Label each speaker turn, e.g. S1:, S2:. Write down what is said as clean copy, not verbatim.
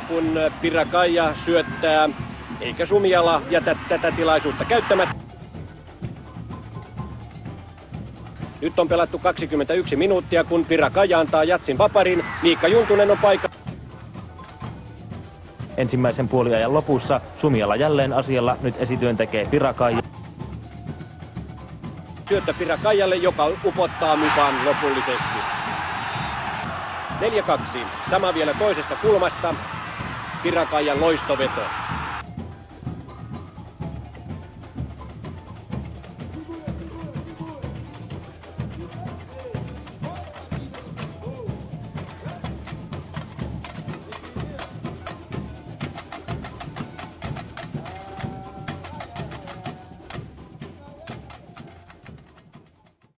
S1: Kun Pirakaija syöttää, eikä Sumiala jätä tätä tilaisuutta käyttämättä. Nyt on pelattu 21 minuuttia, kun Pirakaija antaa Jatsin vaparin. Miikka Juntunen on paikalla.
S2: Ensimmäisen puoliajan lopussa Sumiala jälleen asialla, nyt esityön tekee Pirakaija.
S1: Syöttö Pirakaijalle, joka upottaa Mypan lopullisesti. 4-2. Sama vielä toisesta kulmasta. Pirakaijan loistoveto.